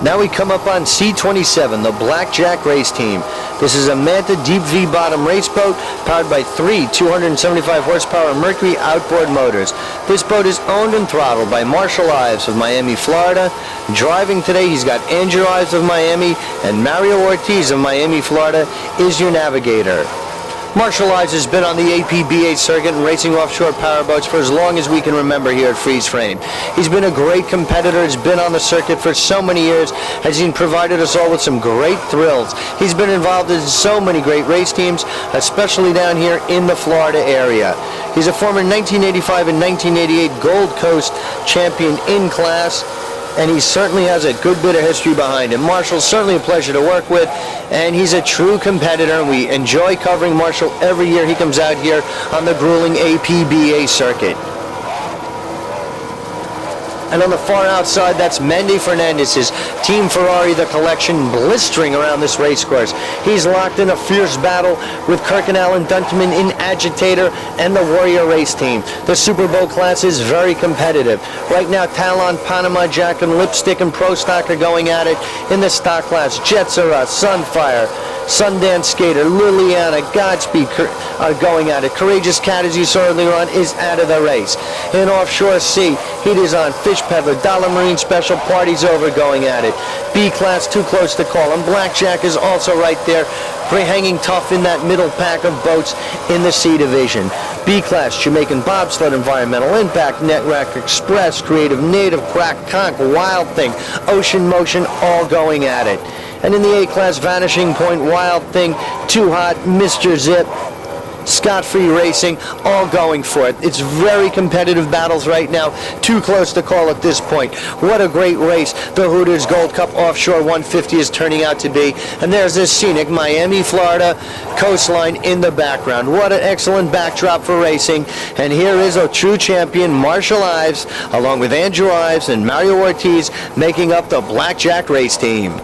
Now we come up on C27, the Blackjack race team. This is a Manta deep V-bottom race boat powered by three 275 horsepower Mercury outboard motors. This boat is owned and throttled by Marshall Ives of Miami, Florida. Driving today, he's got Andrew Ives of Miami, and Mario Ortiz of Miami, Florida is your navigator. Marshall Ives has been on the APBA circuit and racing offshore powerboats for as long as we can remember here at Freeze Frame. He's been a great competitor, has been on the circuit for so many years, has provided us all with some great thrills. He's been involved in so many great race teams, especially down here in the Florida area. He's a former 1985 and 1988 Gold Coast champion in class, and he certainly has a good bit of history behind him. Marshall's certainly a pleasure to work with, and he's a true competitor, and we enjoy covering Marshall every year he comes out here on the grueling APBA circuit. And on the far outside, that's Mendy Fernandez's Team Ferrari, the collection, blistering around this race course. He's locked in a fierce battle with Kirk and Alan Dunteman in Agitator and the Warrior race team. The Super Bowl class is very competitive. Right now, Talon, Panama Jack, and Lipstick and Pro Stock are going at it in the stock class. Jetsara, Sunfire, Sundance Skater, Liliana, Godspeed are going at it. Courageous Cat, as you saw earlier on, is out of the race. In Offshore Sea, Heat is on. Fish Peddler, Dollar Marine Special, Party's over, going at it. B-Class, too close to call. And Blackjack is also right there, hanging tough in that middle pack of boats in the C Division. B-Class, Jamaican Bobsled, Environmental Impact, Netrack Express, Creative Native, Crack Conch, Wild Thing, Ocean Motion, all going at it. And in the A-Class, Vanishing Point, Wild Thing, Too Hot, Mr. Zip, Scott Free Racing, all going for it. It's very competitive battles right now. Too close to call at this point. What a great race the Hooters Gold Cup Offshore 150 is turning out to be. And there's this scenic Miami, Florida coastline in the background. What an excellent backdrop for racing. And here is a true champion, Marshall Ives, along with Andrew Ives and Mario Ortiz, making up the Blackjack race team.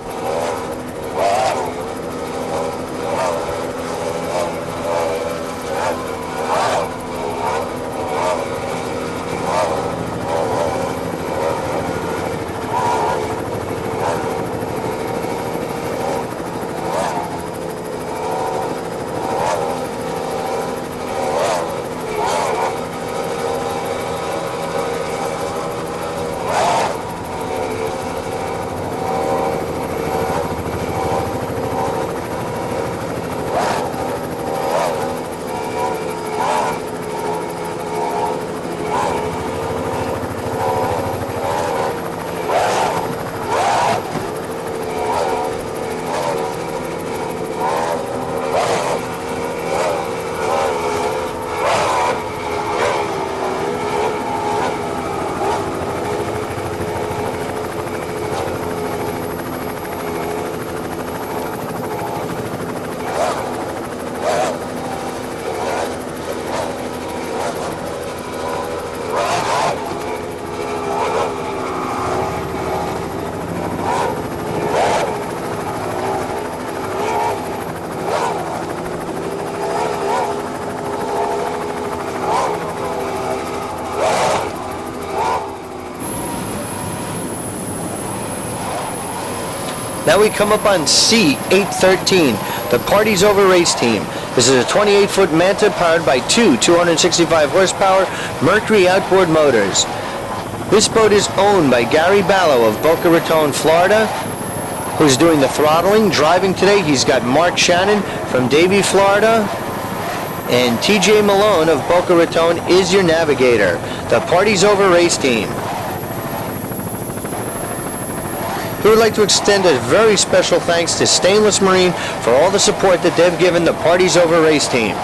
Now we come up on C813, the Party's Over race team. This is a 28-foot Manta powered by two 265 horsepower Mercury outboard motors. This boat is owned by Gary Ballo of Boca Raton, Florida, who's doing the throttling. Driving today, he's got Mark Shannon from Davie, Florida, and TJ Malone of Boca Raton is your navigator. The Party's Over race team. We would like to extend a very special thanks to Stainless Marine for all the support that they've given the Party's Over race team.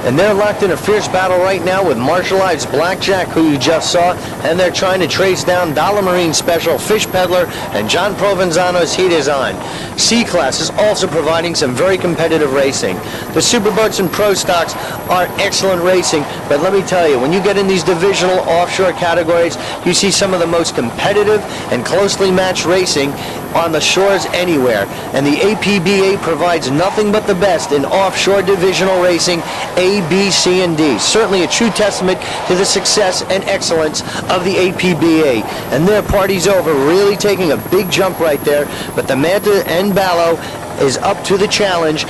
And they're locked in a fierce battle right now with Marshall Ives Blackjack, who you just saw, and they're trying to trace down Dollar Marine Special, Fish Peddler, and John Provenzano's Heat is on. C-Class is also providing some very competitive racing. The Superboats and Pro Stocks are excellent racing, but let me tell you, when you get in these divisional offshore categories, you see some of the most competitive and closely matched racing on the shores anywhere, and the APBA provides nothing but the best in offshore divisional racing, A, B, C, and D. Certainly a true testament to the success and excellence of the APBA. And their party's over, really taking a big jump right there, but the Manta and Ballo is up to the challenge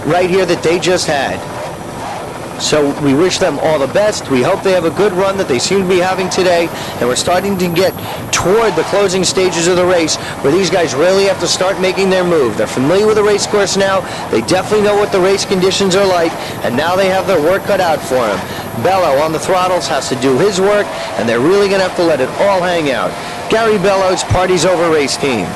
right here that they just had. So we wish them all the best. We hope they have a good run that they seem to be having today, and we're starting to get toward the closing stages of the race where these guys really have to start making their move. They're familiar with the race course now. They definitely know what the race conditions are like, and now they have their work cut out for them. Bello on the throttles has to do his work, and they're really going to have to let it all hang out. Gary Bello's Party's Over race team.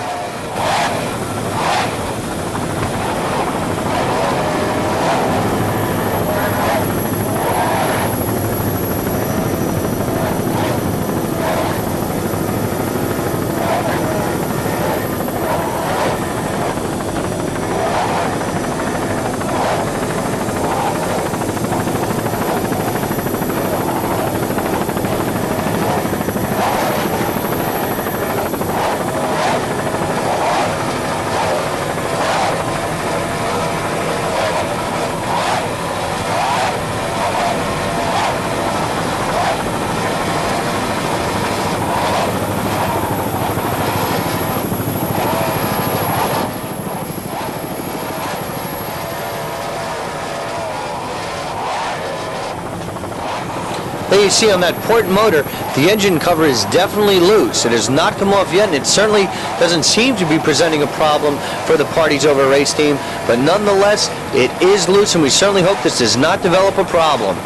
There you see on that port motor, the engine cover is definitely loose. It has not come off yet, and it certainly doesn't seem to be presenting a problem for the Party's Over race team, but nonetheless, it is loose, and we certainly hope this does not develop a problem.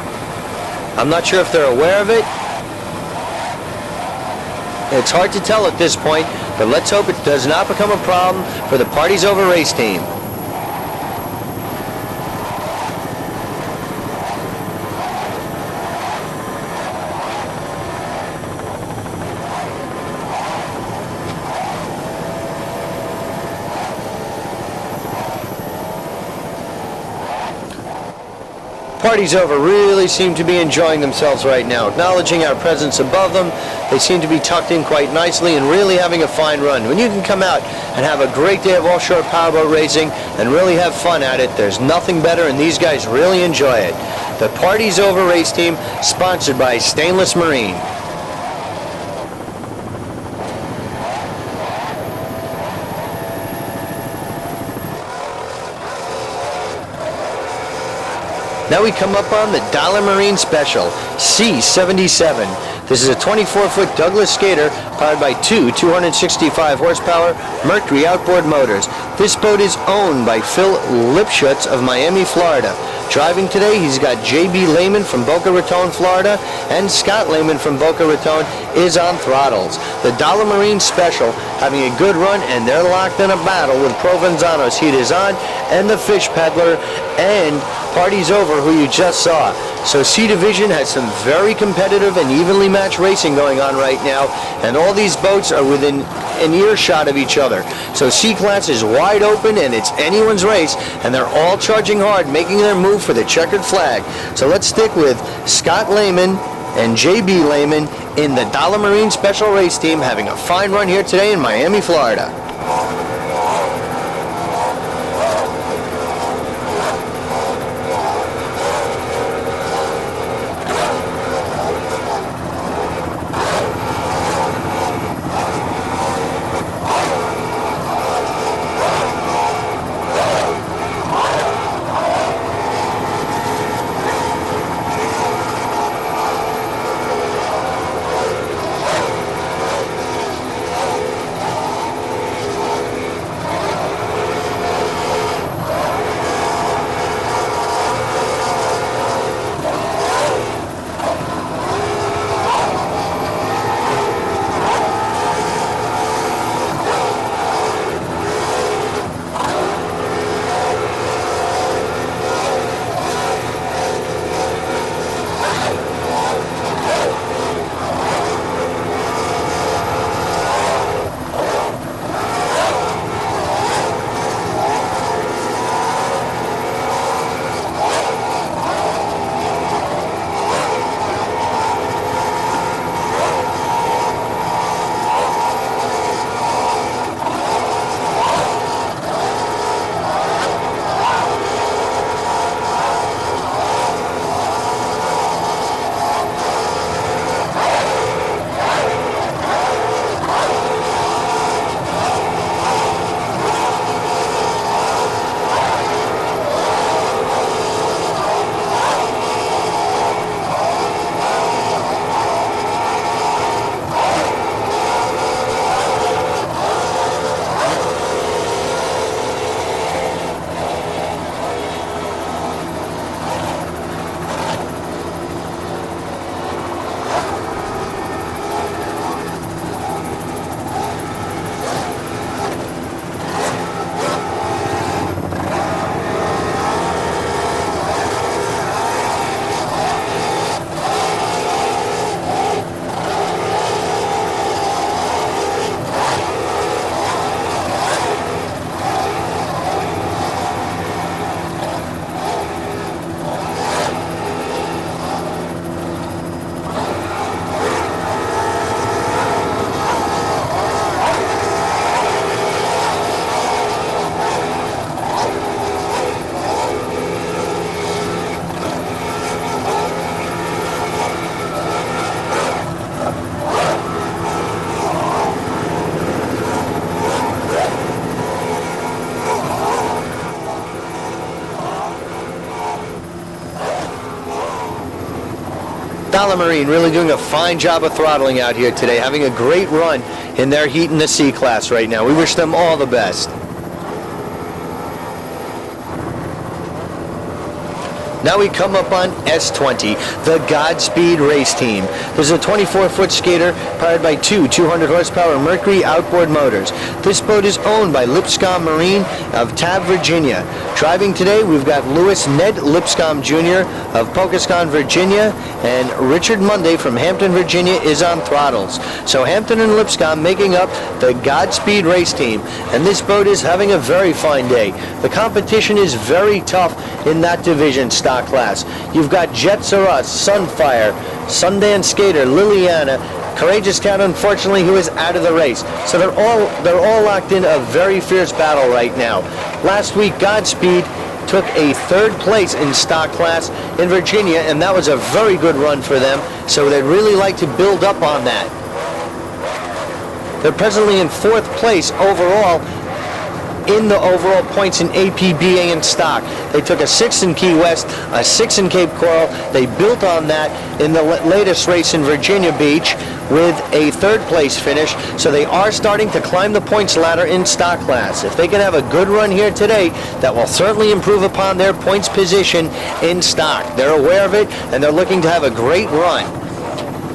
I'm not sure if they're aware of it. It's hard to tell at this point, but let's hope it does not become a problem for the Party's Over race team. Party's Over really seem to be enjoying themselves right now, acknowledging our presence above them. They seem to be tucked in quite nicely and really having a fine run. When you can come out and have a great day of offshore powerboat racing and really have fun at it, there's nothing better, and these guys really enjoy it. The Party's Over race team, sponsored by Stainless Marine. Now we come up on the Dollar Marine Special C77. This is a 24-foot Douglas skater powered by two 265 horsepower Mercury outboard motors. This boat is owned by Phil Lipschutz of Miami, Florida. Driving today, he's got J.B. Lehman from Boca Raton, Florida, and Scott Lehman from Boca Raton is on throttles. The Dollar Marine Special having a good run, and they're locked in a battle with Provenzano's Heat is on, and the Fish Peddler, and Party's Over, who you just saw. So C Division has some very competitive and evenly matched racing going on right now, and all these boats are within an earshot of each other. So C Class is wide open, and it's anyone's race, and they're all charging hard, making their move for the checkered flag. So let's stick with Scott Lehman and J.B. Lehman in the Dollar Marine Special Race Team, having a fine run here today in Miami, Florida. Dollar Marine really doing a fine job of throttling out here today, having a great run in their heat in the C class right now. We wish them all the best. Now we come up on S20, the Godspeed race team. There's a 24-foot skater powered by two 200-horsepower Mercury outboard motors. This boat is owned by Lipscomb Marine of Tab, Virginia. Driving today, we've got Lewis Ned Lipscomb Jr. of Pocascon, Virginia, and Richard Monday from Hampton, Virginia is on throttles. So Hampton and Lipscomb making up the Godspeed race team, and this boat is having a very fine day. The competition is very tough in that division stock class. You've got Jets Are Us, Sunfire, Sundance Skater, Liliana, Courageous Cat, unfortunately, who is out of the race. So they're all locked in a very fierce battle right now. Last week, Godspeed took a third place in stock class in Virginia, and that was a very good run for them. So they'd really like to build up on that. They're presently in fourth place overall in the overall points in APBA and stock. They took a 6th in Key West, a 6th in Cape Coral. They built on that in the latest race in Virginia Beach with a third place finish. So they are starting to climb the points ladder in stock class. If they can have a good run here today, that will certainly improve upon their points position in stock. They're aware of it, and they're looking to have a great run.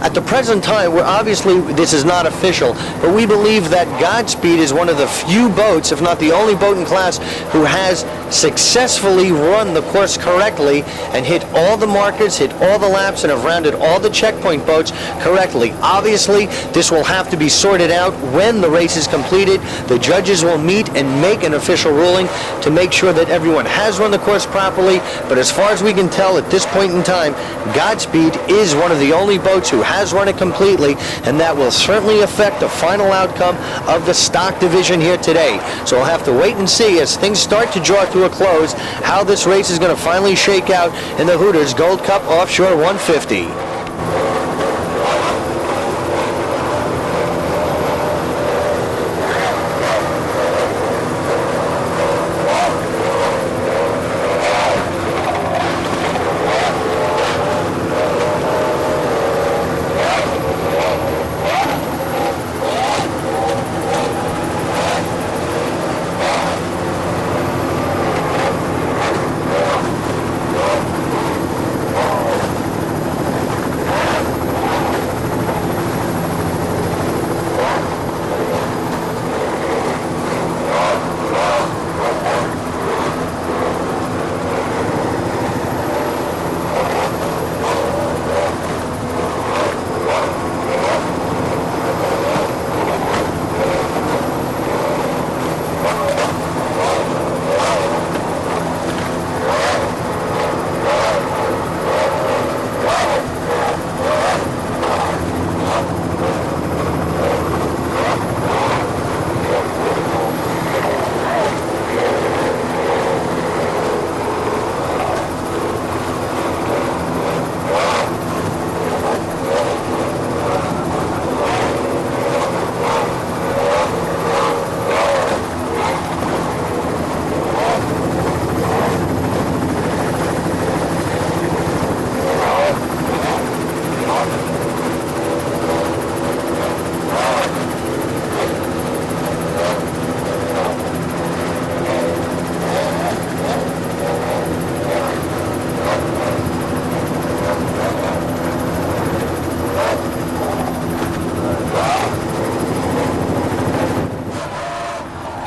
At the present time, obviously this is not official, but we believe that Godspeed is one of the few boats, if not the only boat in class, who has successfully run the course correctly and hit all the markers, hit all the laps, and have rounded all the checkpoint boats correctly. Obviously, this will have to be sorted out when the race is completed. The judges will meet and make an official ruling to make sure that everyone has run the course properly, but as far as we can tell at this point in time, Godspeed is one of the only boats who has run it completely, and that will certainly affect the final outcome of the stock division here today. So we'll have to wait and see as things start to draw to a close how this race is going to finally shake out in the Hooters Gold Cup Offshore 150.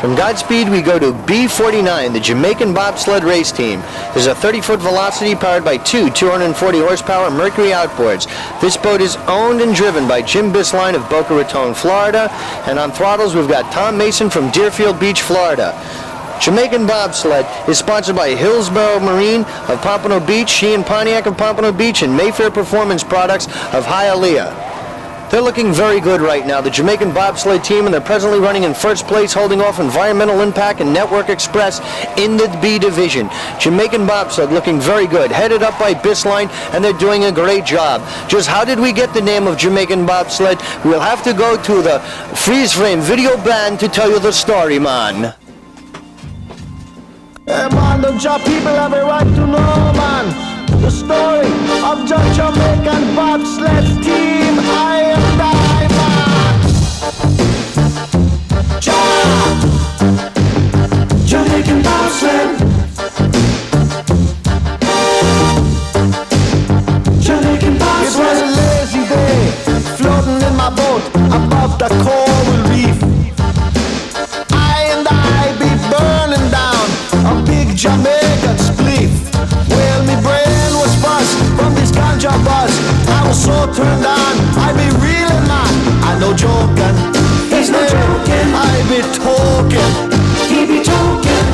From Godspeed, we go to B49, the Jamaican bobsled race team. There's a 30-foot velocity powered by two 240-horsepower Mercury outboards. This boat is owned and driven by Jim Bisline of Boca Raton, Florida. And on throttles, we've got Tom Mason from Deerfield Beach, Florida. Jamaican Bobsled is sponsored by Hillsborough Marine of Pompano Beach, Sheehan Pontiac of Pompano Beach, and Mayfair Performance Products of Hialeah. They're looking very good right now, the Jamaican Bobsled team, and they're presently running in first place, holding off Environmental Impact and Network Express in the B division. Jamaican Bobsled looking very good, headed up by Bisline, and they're doing a great job. Just how did we get the name of Jamaican Bobsled? We'll have to go to the freeze frame video band to tell you the story, man. Hey man, the job people have a right to know, man. The story of Jamaican Bobsled. bobsled team, I am diamond. Jamaican bobsled. Jamaican bobsled. It was a lazy day, floating in my boat above the coral reef. I be burning down a big Jamaican spliff. Well, me brain was buzzed from this ganja buzz. I was so turned on, I be reeling, man. I no joking, he's no joking. I be talking, he be talking.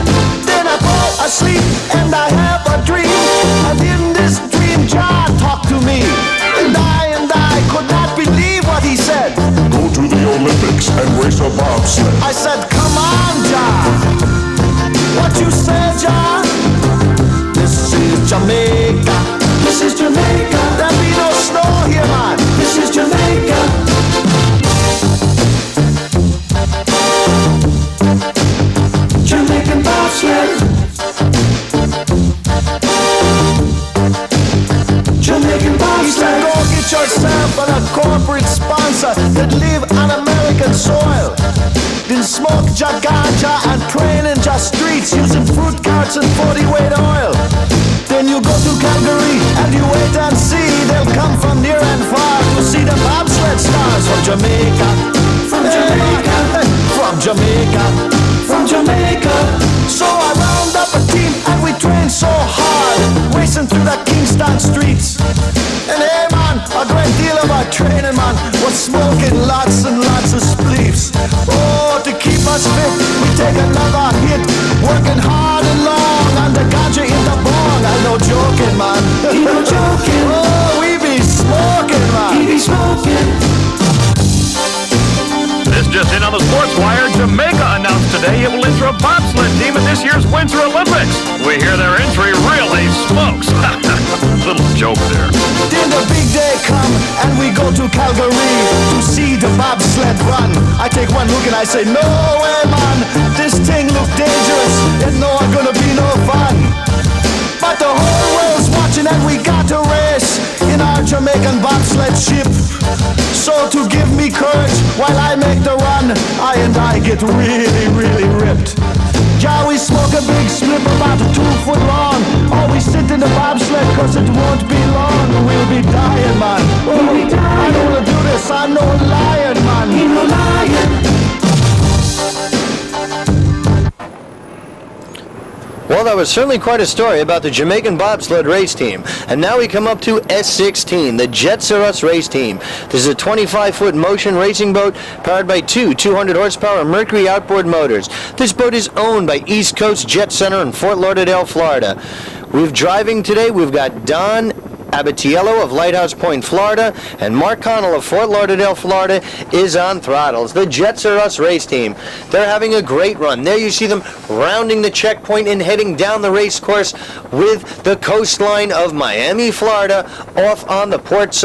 Then I fall asleep and I have a dream. And in this dream, Jah talked to me. And I could not believe what he said. Go to the Olympics and race a bobsled. I said, come on, Jah. What you said, Jah? This is Jamaica. This is Jamaica. There be no snow here, man. This is Jamaica. Jamaican bobsled. Jamaican bobsled. He said, go get yourself a corporate sponsor that live on American soil. Then smoke ganja and train in just streets using fruit carts and 40-weight oil. Then you go to Calgary and you wait and see. They'll come from near and far to see the bobsled stars from Jamaica. From Jamaica. From Jamaica. From Jamaica. So I round up a team and we train so hard, racing through the Kingston streets. And hey man, a great deal of our training, man, was smoking lots and lots of spliffs. Oh, to keep us fit, we take another hit, working hard and long on the ganja in the bong. I'm no joking, man. He no joking. Oh, we be smoking, man. He be smoking. This just in on the Sports Wire. Jamaica announced today it will enter a bobsled team in this year's Winter Olympics. We hear their entry really smokes. Little joke there. Then the big day come and we go to Calgary to see the bobsled run. I take one look and I say, no way, man, this thing look dangerous. There's no gonna be no fun. But the whole world's watching and we got to race in our Jamaican bobsled ship. So to give me courage while I make the run, I get really, really ripped. Yeah, we smoke a big slip about 2 foot long. Always sit in the bobsled cause it won't be long. We'll be dying, man. Oh, I don't wanna do this, I'm no lion, man. He no lion. Well, that was certainly quite a story about the Jamaican bobsled race team. And now we come up to S16, the Jets Are Us race team. This is a 25-foot motion racing boat powered by two 200-horsepower Mercury outboard motors. This boat is owned by East Coast Jet Center in Fort Lauderdale, Florida. We've driving today, we've got Don Abatiello of Lighthouse Point, Florida, and Mark Connell of Fort Lauderdale, Florida is on throttles. The Jets Are Us race team. They're having a great run. There you see them rounding the checkpoint and heading down the race course with the coastline of Miami, Florida, off on the port side.